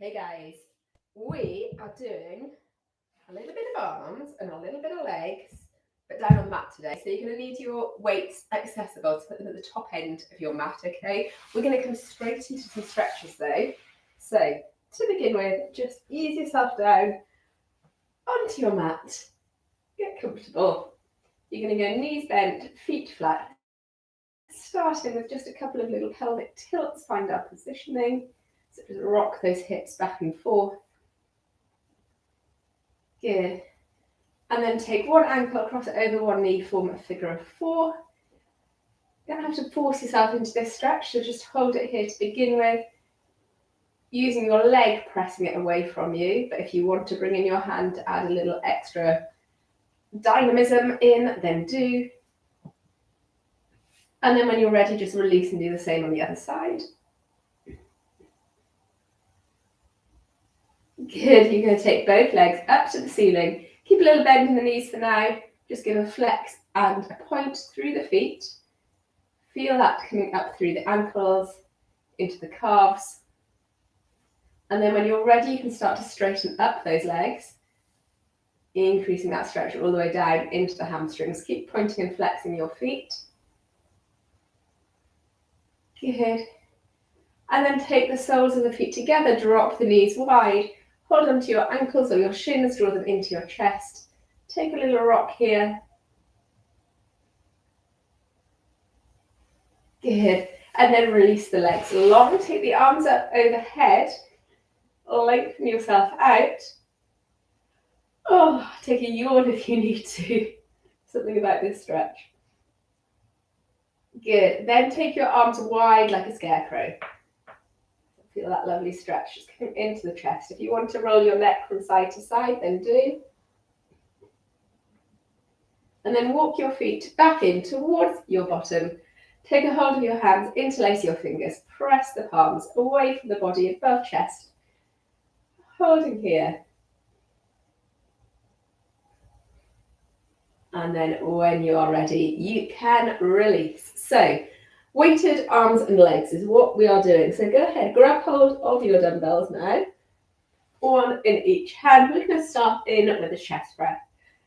Hey guys, we are doing a little bit of arms and a little bit of legs, but down on the mat today. So you're going to need your weights accessible to put them at the top end of your mat, okay? We're going to come straight into some stretches though. So to begin with, just ease yourself down onto your mat. Get comfortable. You're going to go knees bent, feet flat, starting with just a couple of little pelvic tilts, find our positioning. So just rock those hips back and forth. Good. And then take one ankle, cross it over one knee, form a figure of four. You don't have to force yourself into this stretch, so just hold it here to begin with, using your leg pressing it away from you. But if you want to bring in your hand to add a little extra dynamism in, then do. And then when you're ready, just release and do the same on the other side. Good, you're going to take both legs up to the ceiling. Keep a little bend in the knees for now. Just give a flex and a point through the feet. Feel that coming up through the ankles, into the calves. And then when you're ready, you can start to straighten up those legs, increasing that stretch all the way down into the hamstrings. Keep pointing and flexing your feet. Good. And then take the soles of the feet together, drop the knees wide, hold them to your ankles or your shins, draw them into your chest. Take a little rock here. Good. And then release the legs long. Take the arms up overhead. Lengthen yourself out. Oh, take a yawn if you need to. Something about this stretch. Good. Then take your arms wide like a scarecrow. Feel that lovely stretch just coming into the chest. If you want to roll your neck from side to side, then do. And then walk your feet back in towards your bottom. Take a hold of your hands, interlace your fingers, press the palms away from the body above chest. Holding here. And then when you are ready, you can release. So, weighted arms and legs is what we are doing. So go ahead, grab hold of your dumbbells now. One in each hand. We're going to start in with a chest press.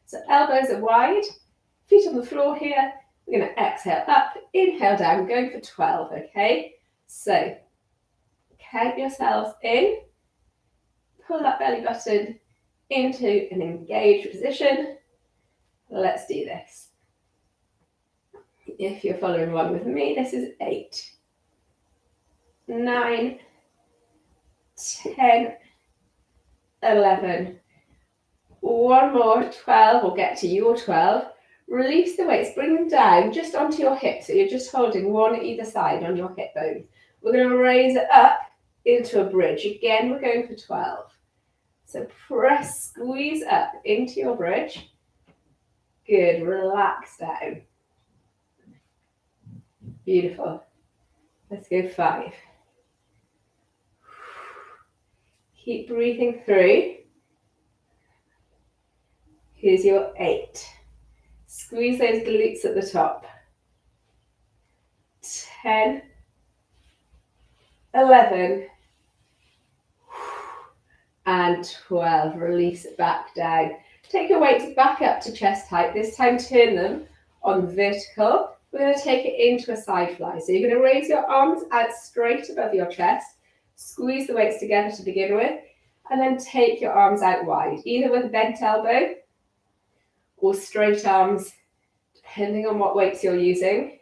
So elbows are wide, feet on the floor here. We're going to exhale up, inhale down, going for 12, okay? So count yourselves in, pull that belly button into an engaged position. Let's do this. If you're following along with me, this is 8, 9, 10, 11. One more, 12. We'll get to your 12. Release the weights, bring them down just onto your hips. So you're just holding one either side on your hip bones. We're going to raise it up into a bridge. Again, we're going for 12. So press, squeeze up into your bridge. Good, relax down. Beautiful. Let's go 5. Keep breathing through. Here's your 8. Squeeze those glutes at the top. 10, 11, and 12. Release it back down. Take your weights back up to chest height. This time turn them on vertical. We're going to take it into a side fly. So you're going to raise your arms out straight above your chest. Squeeze the weights together to begin with. And then take your arms out wide, either with a bent elbow or straight arms, depending on what weights you're using.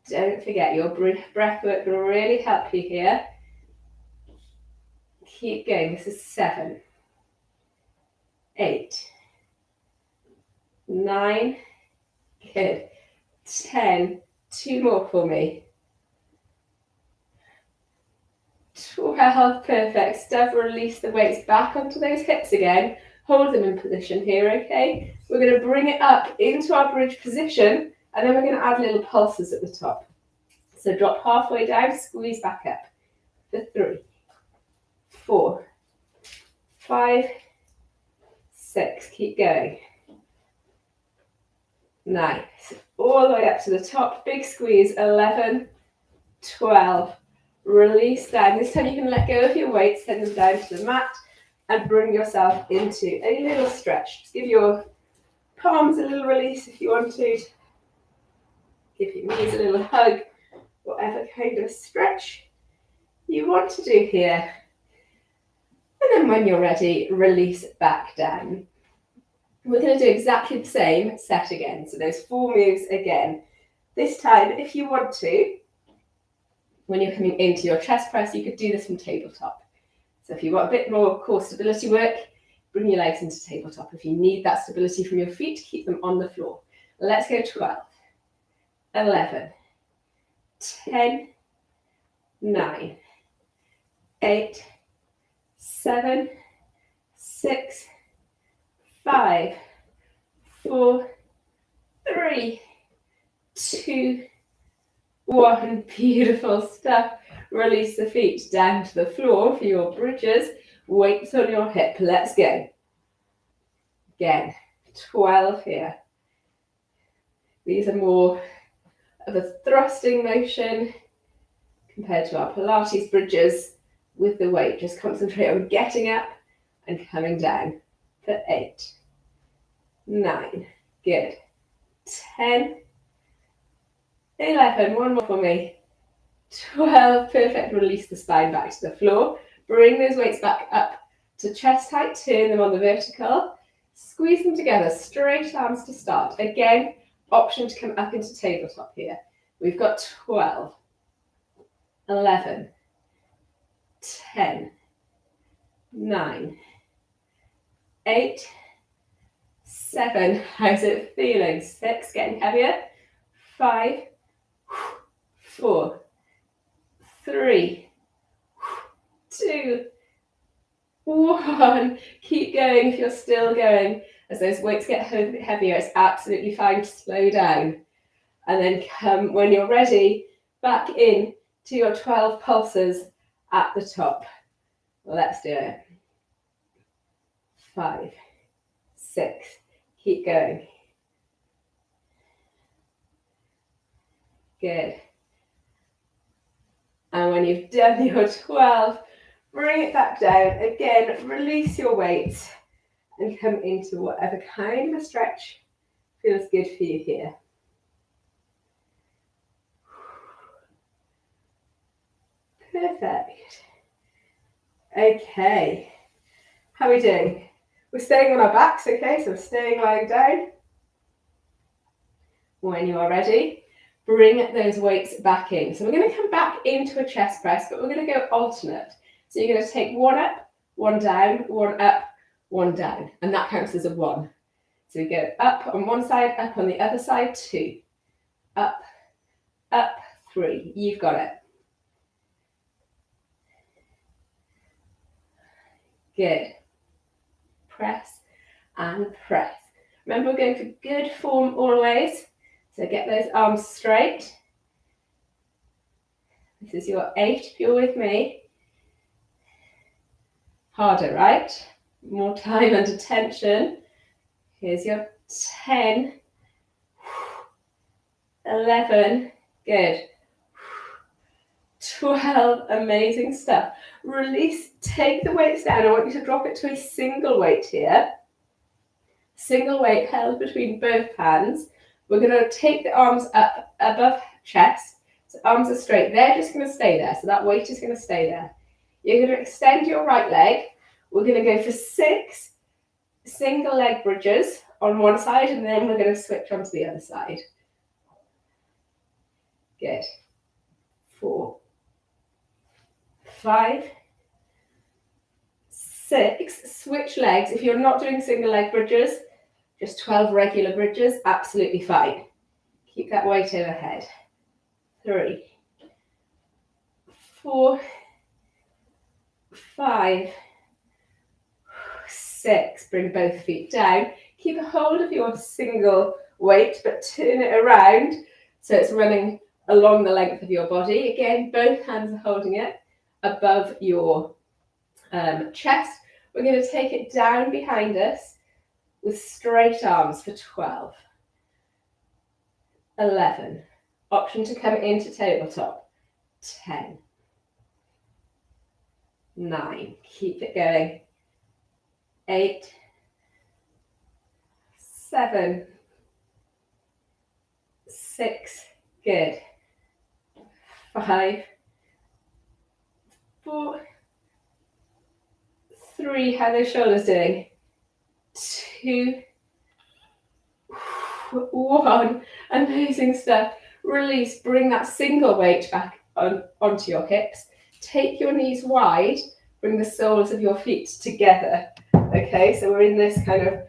Don't forget, your breath work will really help you here. Keep going. This is 7, 8, 9, good, 10, 2 more for me. 12, perfect. Steph, release the weights back onto those hips again. Hold them in position here, okay? We're going to bring it up into our bridge position, and then we're going to add little pulses at the top. So drop halfway down, squeeze back up. For 3, 4, 5, 6. Keep going. Nice. All the way up to the top. Big squeeze. 11, 12. Release down. This time you can let go of your weights, send them down to the mat, and bring yourself into a little stretch. Just give your palms a little release if you want to. Give your knees a little hug, whatever kind of stretch you want to do here. And then when you're ready, release back down. We're going to do exactly the same set again. So those 4 moves again. This time, if you want to, when you're coming into your chest press, you could do this from tabletop. So if you want a bit more core stability work, bring your legs into tabletop. If you need that stability from your feet, keep them on the floor. Let's go 12, 11, 10, 9, 8, 7, 6, 5, 4, 3, 2, 1. Beautiful stuff. Release the feet down to the floor for your bridges. Weights on your hip. Let's go. Again, 12 here. These are more of a thrusting motion compared to our Pilates bridges with the weight. Just concentrate on getting up and coming down for 8, 9, good, 10, 11, one more for me, 12, perfect. Release the spine back to the floor. Bring those weights back up to chest height, turn them on the vertical, squeeze them together, straight arms to start. Again, option to come up into tabletop here. We've got 12, 11, 10, 9, 8, 7, how's it feeling? 6, getting heavier, 5, 4, 3, 2, 1. Keep going if you're still going. As those weights get heavier, it's absolutely fine to slow down. And then come, when you're ready, back in to your 12 pulses at the top. Let's do it. 5, 6, keep going. Good. And when you've done your 12, bring it back down. Again, release your weight and come into whatever kind of a stretch feels good for you here. Perfect. Okay. How are we doing? We're staying on our backs, okay? So we're staying lying down. When you are ready, bring those weights back in. So we're going to come back into a chest press, but we're going to go alternate. So you're going to take one up, one down, one up, one down. And that counts as a 1. So we go up on one side, up on the other side, 2. Up, up, 3. You've got it. Good. Press and press. Remember, we're going for good form always. So get those arms straight. This is your 8 if you're with me. Harder, right? More time under tension. Here's your 10, 11, good. 12, amazing stuff. Release, take the weights down. I want you to drop it to a single weight here. Single weight held between both hands. We're going to take the arms up above chest. So arms are straight. They're just going to stay there. So that weight is going to stay there. You're going to extend your right leg. We're going to go for 6 single leg bridges on one side, and then we're going to switch onto the other side. Good. 4, 5, 6. Switch legs. If you're not doing single leg bridges, just 12 regular bridges, absolutely fine. Keep that weight overhead. 3, 4, 5, 6. Bring both feet down. Keep a hold of your single weight, but turn it around so it's running along the length of your body. Again, both hands are holding it above your chest. We're going to take it down behind us with straight arms for 12, 11. Option to come into tabletop. 10, 9. Keep it going. 8, 7, 6. Good. 5, 4, 3. How are those shoulders doing? 2, 1. Amazing stuff. Release. Bring that single weight back onto your hips. Take your knees wide. Bring the soles of your feet together. Okay, so we're in this kind of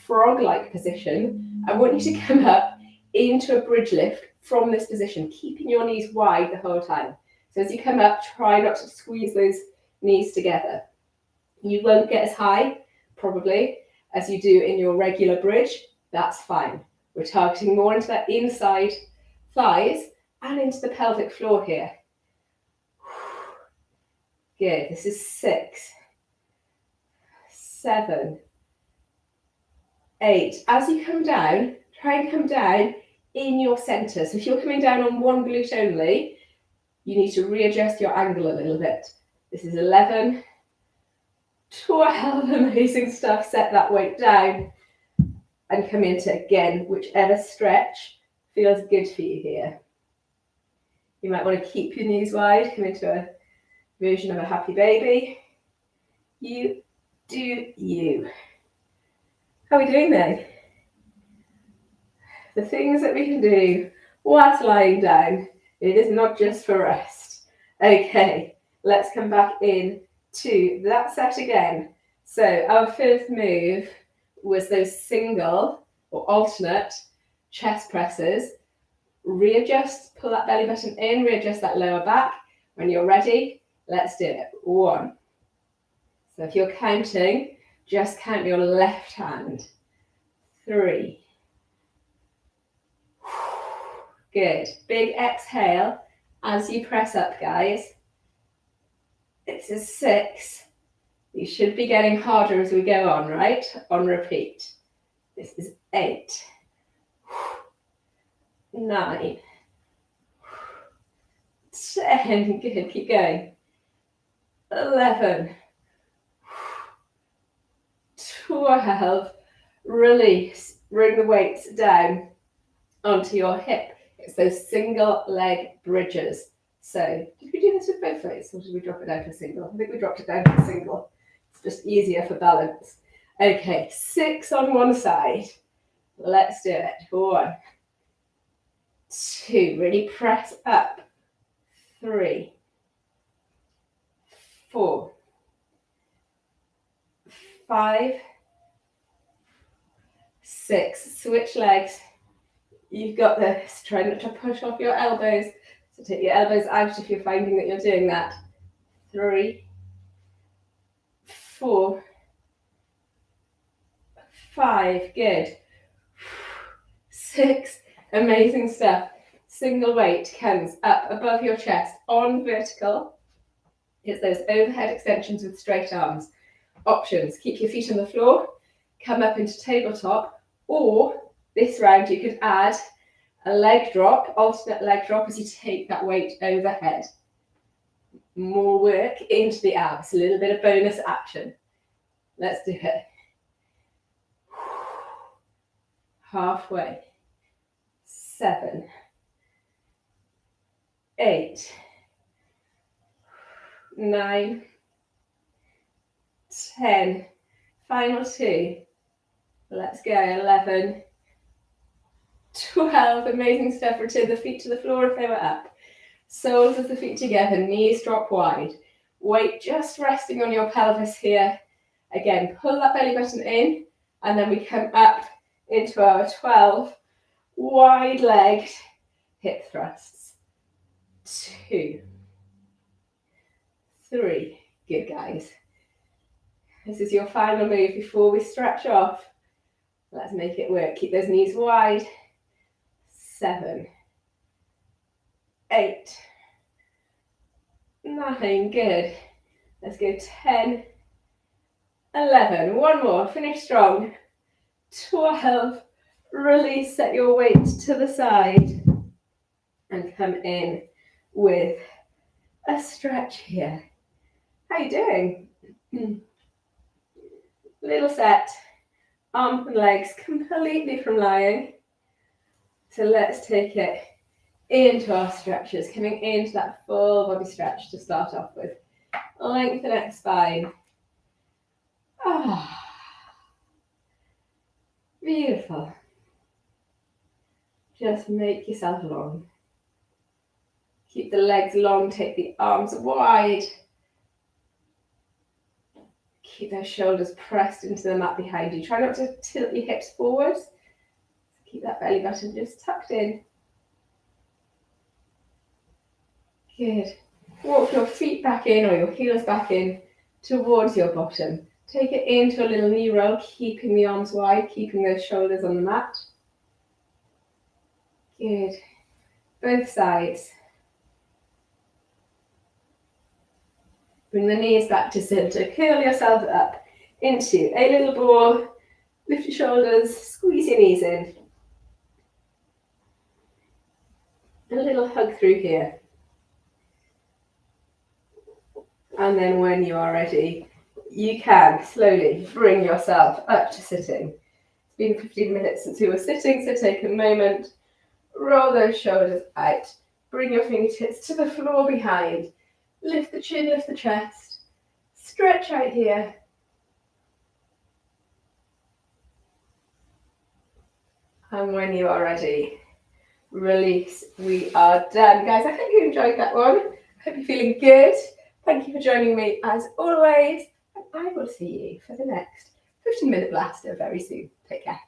frog-like position. I want you to come up into a bridge lift from this position, keeping your knees wide the whole time. So as you come up, try not to squeeze those knees together. You won't get as high, probably, as you do in your regular bridge. That's fine. We're targeting more into that inside thighs and into the pelvic floor here. Good. This is 6, 7, 8. As you come down, try and come down in your center. So if you're coming down on one glute only, you need to readjust your angle a little bit. This is 11, 12. Amazing stuff. Set that weight down and come into, again, whichever stretch feels good for you here. You might want to keep your knees wide, come into a version of a happy baby. You do you. How are we doing then? The things that we can do whilst lying down, it is not just for rest. Okay, let's come back in to that set again. So our first move was those single or alternate chest presses. Readjust, pull that belly button in, readjust that lower back. When you're ready, let's do it. 1. So if you're counting, just count your left hand. 3. Good. Big exhale as you press up, guys. This is 6. You should be getting harder as we go on, right? On repeat. This is 8. 9. 10. Good. Keep going. 11. 12. Release. Bring the weights down onto your hip. It's those single leg bridges. So did we do this with both weights or did we drop it down to a single? I think we dropped it down to a single. It's just easier for balance. Okay, 6 on one side. Let's do it. 1, 2. Really press up. 3, 4, 5, 6. Switch legs. You've got this. Try not to push off your elbows. So take your elbows out if you're finding that you're doing that. 3, 4, 5. Good. 6. Amazing stuff. Single weight comes up above your chest on vertical. It's those overhead extensions with straight arms. Options. Keep your feet on the floor. Come up into tabletop. Or this round you could add a leg drop, alternate leg drop as you take that weight overhead. More work into the abs, a little bit of bonus action. Let's do it. Halfway. 7, 8, 9, 10. Final 2. Let's go. 11, 12. Amazing stuff. Return the feet to the floor if they were up. Soles of the feet together, knees drop wide. Weight just resting on your pelvis here. Again, pull that belly button in, and then we come up into our 12 wide-legged hip thrusts. 2, 3. Good, guys. This is your final move before we stretch off. Let's make it work. Keep those knees wide. 7, 8, 9. Good. Let's go 10, 11. One more. Finish strong. 12. Release. Set your weight to the side and come in with a stretch here. How you doing? Little set, arms and legs completely from lying. So let's take it into our stretches, coming into that full body stretch to start off with. Lengthen that spine. Ah, beautiful. Just make yourself long. Keep the legs long, take the arms wide. Keep those shoulders pressed into the mat behind you. Try not to tilt your hips forwards. Keep that belly button just tucked in. Good. Walk your feet back in or your heels back in towards your bottom. Take it into a little knee roll, keeping the arms wide, keeping those shoulders on the mat. Good. Both sides. Bring the knees back to center. Curl yourself up into a little ball. Lift your shoulders, squeeze your knees in. A little hug through here. And then when you are ready, you can slowly bring yourself up to sitting. It's been 15 minutes since we were sitting, so take a moment. Roll those shoulders out. Bring your fingertips to the floor behind. Lift the chin, lift the chest. Stretch out here. And when you are ready, release. We are done. Guys, I hope you enjoyed that one. I hope you're feeling good. Thank you for joining me as always. And I will see you for the next 15-minute blaster very soon. Take care.